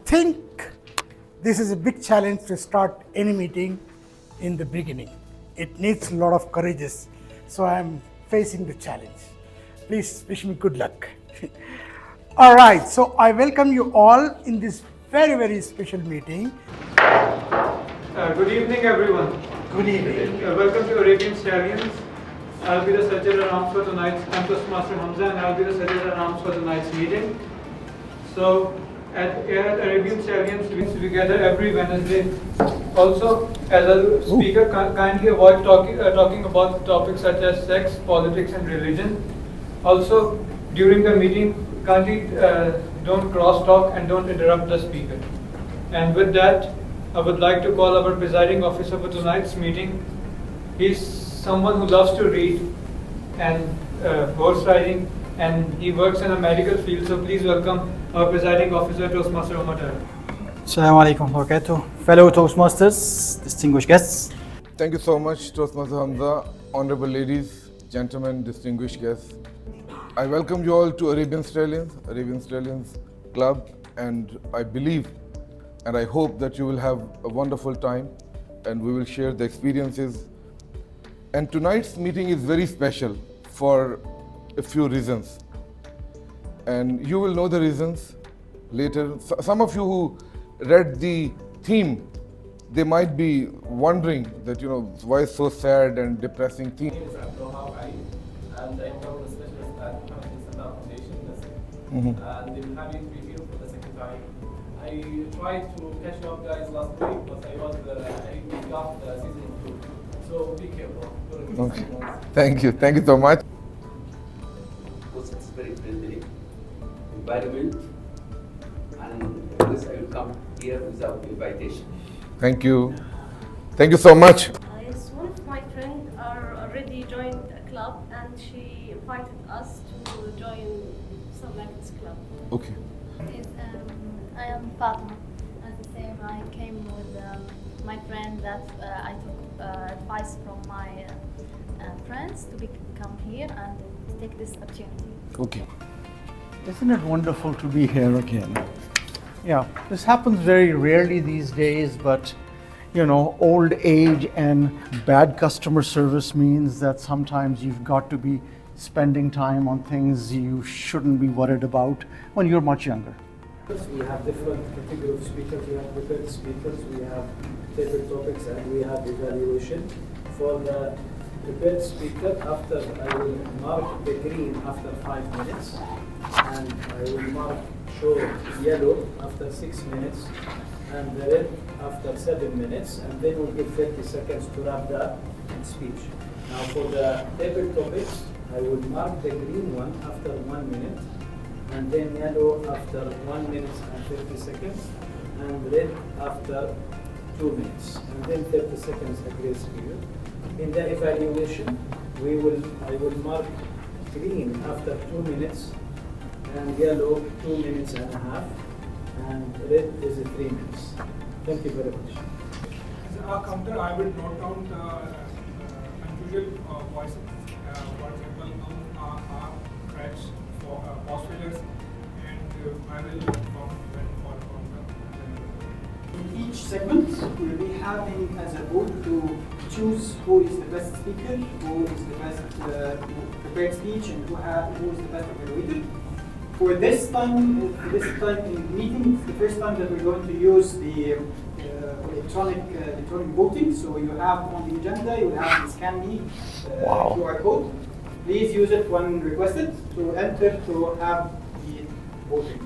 think this is a big challenge to start any meeting in the beginning. It needs a lot of courage. So I'm facing the challenge. Please wish me good luck. All right, so I welcome you all in this very, very special meeting. Good evening, everyone. Good evening. Welcome to Arabian Stallions. I'll be the Sajjad at Arms for tonight's Toastmaster Hamza, and I'll be the Sajjad at Arms for tonight's meeting. So, at Arabian Stallions, we gather every Wednesday. Also, as a speaker, kindly avoid talking about topics such as sex, politics, and religion. Also, during the meeting, kindly don't cross-talk and don't interrupt the speaker. And with that, I would like to call our presiding officer for tonight's meeting. He's someone who loves to read and horse riding, and he works in a medical field. So please welcome our presiding officer, Toastmaster Omar. Assalamu alaikum wa barakatuh. Fellow Toastmasters, distinguished guests. Thank you so much, Toastmaster Hamza, honorable ladies, gentlemen, distinguished guests. I welcome you all to Arabian Stallions Club, and I believe and I hope that you will have a wonderful time and we will share the experiences. And tonight's meeting is very special for a few reasons. And you will know the reasons later. Some of you who read the theme, they might be wondering that, why so sad and depressing theme. My name is Abdul Ali, and I'm one of the specialists at Islam Foundation. And I'm happy to be here for the second time. I tried to catch up guys last week, but I got the season 2. So be careful. Okay. Thank you so much. It's very friendly environment, and always I will come here without invitation. Thank you so much. Yes, one of my friends are already joined a club, and she invited us to join some like this club. Okay. I am Fatima. As the same, I came with my friend that I took advice from my friends to come here and take this opportunity. Okay. Isn't it wonderful to be here again? Yeah, this happens very rarely these days, but old age and bad customer service means that sometimes you've got to be spending time on things you shouldn't be worried about when you're much younger. We have different categories of speakers. We have prepared speakers, we have favorite topics, and we have evaluation. For the prepared speaker, I will mark the green after 5 minutes, and I will mark show yellow after 6 minutes, and the red after 7 minutes, and then we'll give 30 seconds to wrap the speech. Now for the table topics, I will mark the green one after 1 minute, and then yellow after 1 minute and 30 seconds, and red after 2 minutes, and then 30 seconds a grace period. In the evaluation, I will mark green after 2 minutes, and yellow 2 minutes and a half, and red is 3 minutes. Thank you very much. As a counter, I will note down the unusual voices. For example, are threats for boss failures, and I will inform when for In each segment, we'll be having as a vote to choose who is the best speaker, who is the best prepared speech, and who is the best evaluator. For this time in meeting, the first time that we're going to use the electronic voting. So you have on the agenda, you have the scan me QR code. Please use it when requested to enter to have the voting.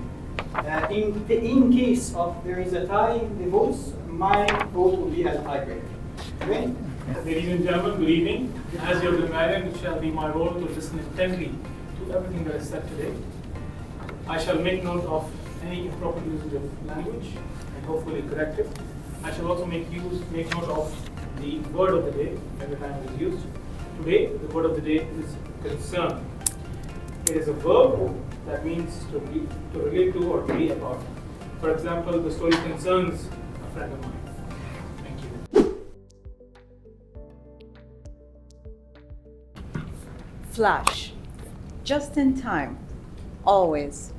In case of there is a tie in the votes, my vote will be as a tiebreaker. Okay? Ladies and gentlemen, good evening. As your grammarian, it shall be my role to listen intently to everything that is said today. I shall make note of any improper usage of language and hopefully correct it. I shall also make note of the word of the day every time it is used. Today, the word of the day is concern. It is a verb that means to relate to or to be about. For example, the story concerns a friend of mine. Thank you. Flash. Just in time. Always.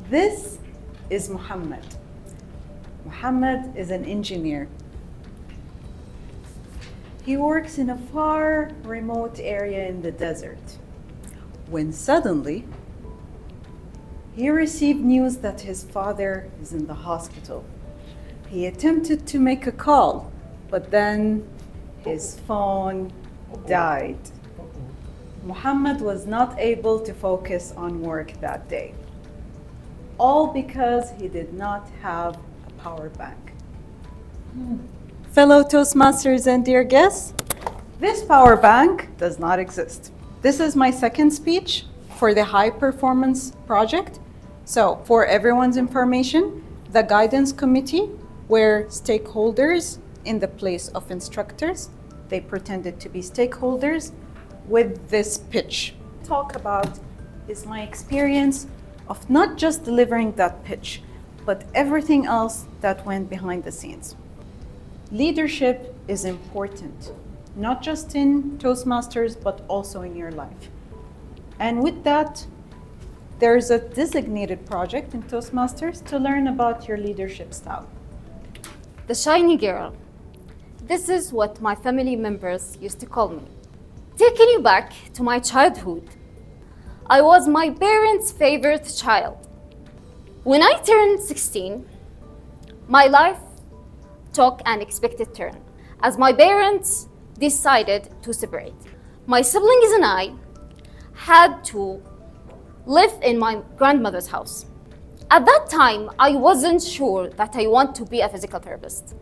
This is Muhammad. Muhammad is an engineer. He works in a far remote area in the desert, when suddenly he received news that his father is in the hospital. He attempted to make a call, but then his phone died. Muhammad was not able to focus on work that day, all because he did not have a power bank. Fellow Toastmasters and dear guests, this power bank does not exist. This is my second speech for the high performance project. So for everyone's information, the guidance committee were stakeholders in the place of instructors. They pretended to be stakeholders with this pitch. Talk about is my experience of not just delivering that pitch, but everything else that went behind the scenes. Leadership is important, not just in Toastmasters, but also in your life. And with that, there's a designated project in Toastmasters to learn about your leadership style. The shiny girl. This is what my family members used to call me. Taking you back to my childhood, I was my parents' favorite child. When I turned 16, my life took an unexpected turn as my parents decided to separate. My siblings and I had to live in my grandmother's house. At that time, I wasn't sure that I want to be a physical therapist.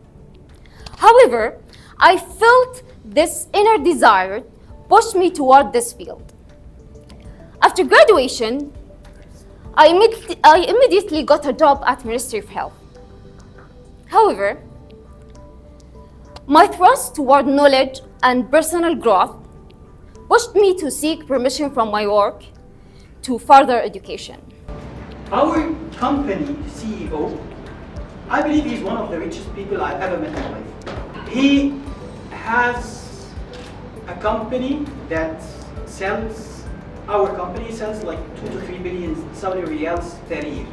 However, I felt this inner desire pushed me toward this field. After graduation, I immediately got a job at Ministry of Health. However, my thrust toward knowledge and personal growth pushed me to seek permission from my work to further education. Our company CEO, I believe he's one of the richest people I've ever met in my life. He has a company that sells, our company sells like 2 to 3 billion Saudi riyals per year.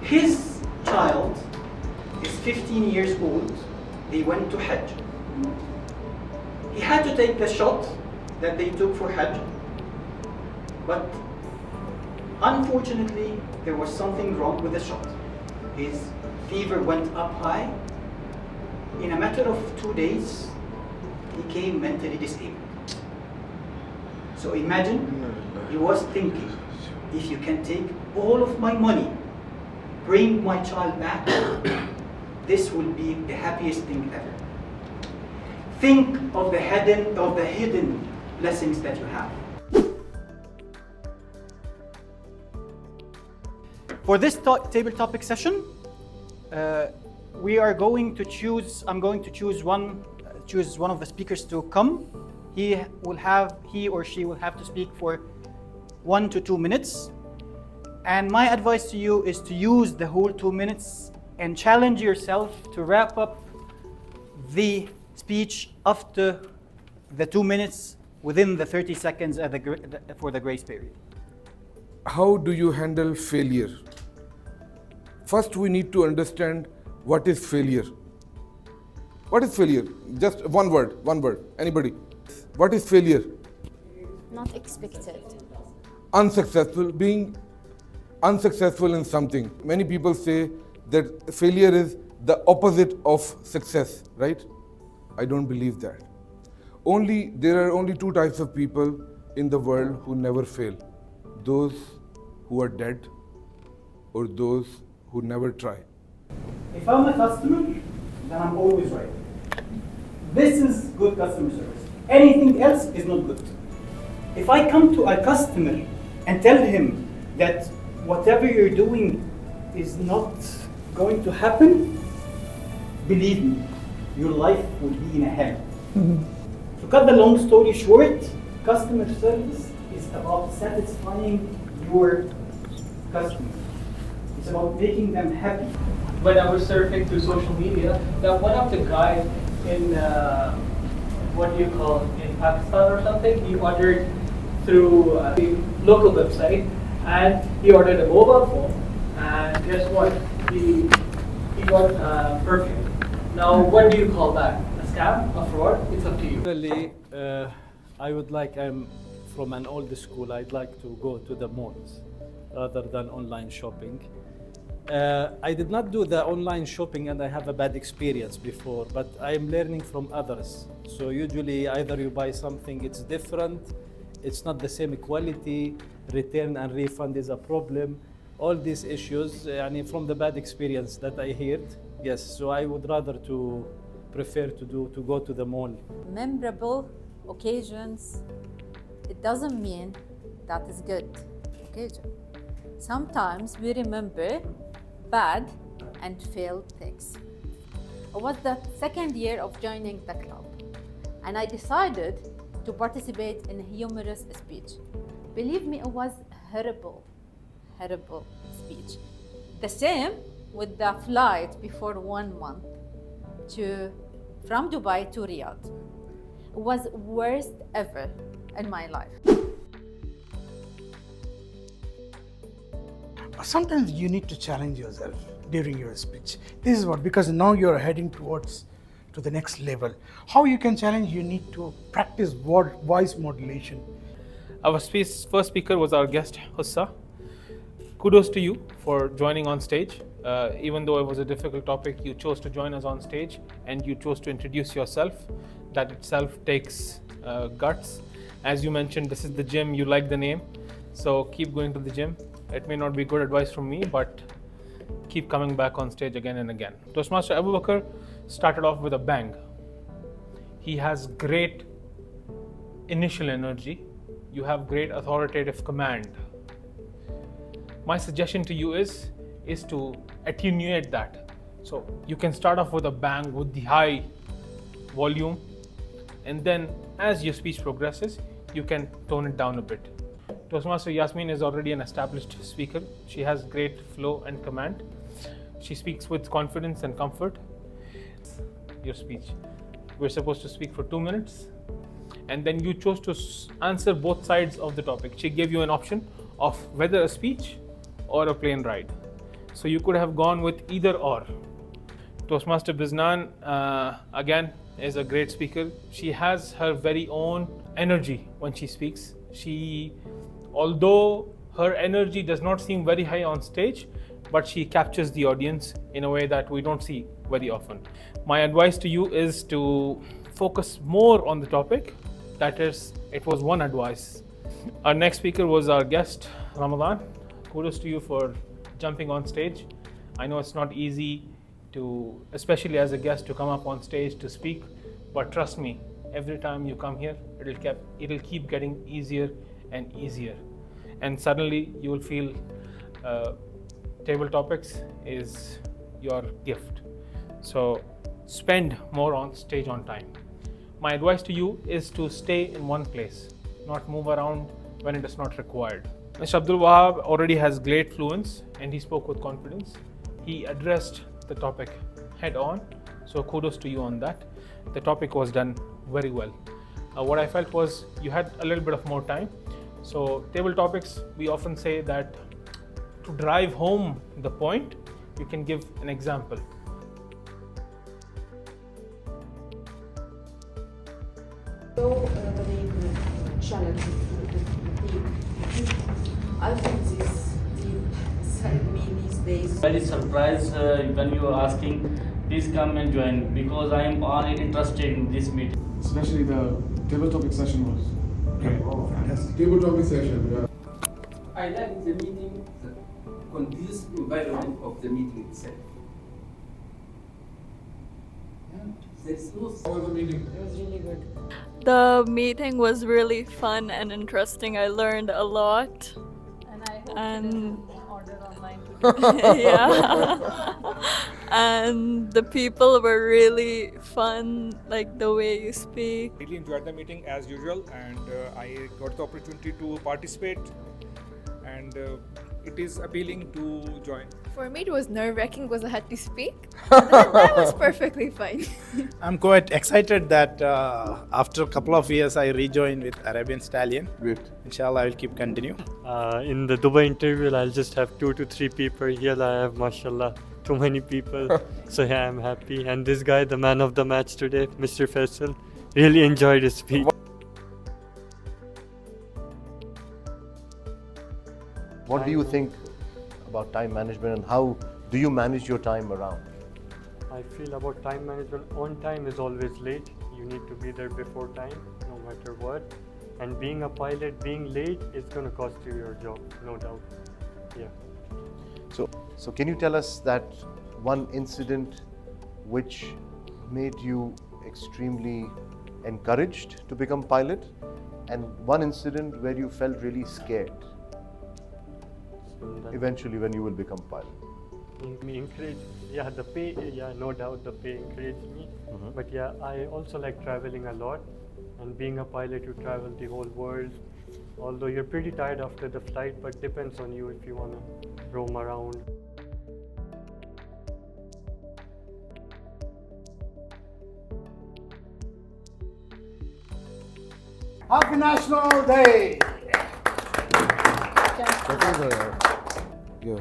His child is 15 years old. They went to Hajj. He had to take the shot that they took for Hajj, but unfortunately, there was something wrong with the shot. His fever went up high. In a matter of 2 days, he became mentally disabled. So imagine, he was thinking, if you can take all of my money, bring my child back, this will be the happiest thing ever. Think of the hidden blessings that you have. For this table topic session, we are going to choose. I'm going to choose one of the speakers to come. He or she will have to speak for 1 to 2 minutes. And my advice to you is to use the whole 2 minutes and challenge yourself to wrap up the speech after the 2 minutes within the 30 seconds for the grace period. How do you handle failure? First, we need to understand what is failure. What is failure? Just one word, anybody. What is failure? Not expected. Unsuccessful, being unsuccessful in something. Many people say that failure is the opposite of success, right? I don't believe that. There are only 2 types of people in the world who never fail. Those who are dead or those who never try. If I'm a customer, then I'm always right. This is good customer service. Anything else is not good. If I come to a customer and tell him that whatever you're doing is not going to happen, believe me, your life will be in a hell. To cut the long story short, customer service is about satisfying your customer. It's about making them happy. When I was surfing through social media, that one of the guys in in Pakistan or something, he ordered through the local website, and he ordered a mobile phone, and Guess what? He got perfect. Now, what do you call that? A scam? A fraud? It's up to you. Really, I would like, I'm from an old school, I'd like to go to the malls rather than online shopping. I did not do the online shopping and I have a bad experience before, but I'm learning from others. So usually either you buy something, it's different, it's not the same quality, return and refund is a problem. All these issues, from the bad experience that I heard, yes, so I would rather prefer to go to the mall. Memorable occasions, it doesn't mean that is good occasion. Sometimes we remember bad and failed things. It was the second year of joining the club, and I decided to participate in a humorous speech. Believe me, it was horrible speech. The same with the flight before 1 month from Dubai to Riyadh. It was worst ever in my life. Sometimes you need to challenge yourself during your speech. This is what, because now you're heading towards to the next level. How you can challenge, you need to practice voice modulation. Our first speaker was our guest, Hussa. Kudos to you for joining on stage. Even though it was a difficult topic, you chose to join us on stage and you chose to introduce yourself. That itself takes guts. As you mentioned, this is the gym, you like the name, so keep going to the gym. It may not be good advice from me, but keep coming back on stage again and again. Toastmaster Abu Bakr started off with a bang. He has great initial energy. You have great authoritative command. My suggestion to you is to attenuate that. So you can start off with a bang with the high volume, and then as your speech progresses, you can tone it down a bit. Toastmaster Yasmin is already an established speaker. She has great flow and command. She speaks with confidence and comfort. Your speech. We're supposed to speak for 2 minutes, and then you chose to answer both sides of the topic. She gave you an option of whether a speech or a plane ride. So you could have gone with either or. Toastmaster Biznan, again, is a great speaker. She has her very own energy when she speaks. Although her energy does not seem very high on stage, but she captures the audience in a way that we don't see very often. My advice to you is to focus more on the topic. That is, it was one advice. Our next speaker was our guest, Ramadan. Kudos to you for jumping on stage. I know it's not easy especially as a guest, to come up on stage to speak, but trust me, every time you come here, it'll keep getting easier and easier. And suddenly you will feel table topics is your gift. So spend more on stage on time. My advice to you is to stay in one place, not move around when it is not required. Mr. Abdul Wahab already has great fluence and he spoke with confidence. He addressed the topic head on, so kudos to you on that. The topic was done very well. What I felt was you had a little bit of more time. So table topics, we often say that to drive home the point, you can give an example. So challenge. I think this deep inside me these days. Very surprised when you are asking, please come and join, because I am all interested in this meeting. Especially the table topic session was great. Oh, fantastic. Table topic session, yeah. I like the meeting, the conducive environment of the meeting itself. There's no. How was the meeting? It was really good. The meeting was really fun and interesting. I learned a lot. And I hope and order online. yeah. And the people were really fun, like the way you speak. Really enjoyed the meeting as usual, and I got the opportunity to participate and it is appealing to join. For me, it was nerve-wracking because I had to speak. That was perfectly fine. I'm quite excited that after a couple of years I rejoined with Arabian Stallion. Great. Inshallah, I will keep continue. In the Dubai interview, I'll just have 2 to 3 people. Here I have, mashallah, too many people. So yeah, I'm happy. And this guy, the man of the match today, Mr. Faisal, really enjoyed his speech. What do you think about time management, and how do you manage your time around? I feel about time management, on time is always late. You need to be there before time, no matter what. And being a pilot, being late is going to cost you your job, no doubt. Yeah. So can you tell us that one incident which made you extremely encouraged to become pilot, and one incident where you felt really scared eventually when you will become pilot? Me encourage, yeah, the pay, yeah, no doubt the pay encouraged me. But yeah, I also like traveling a lot, and being a pilot, you travel the whole world. Although you're pretty tired after the flight, but depends on you if you want to roam around. Happy National Day! Yeah.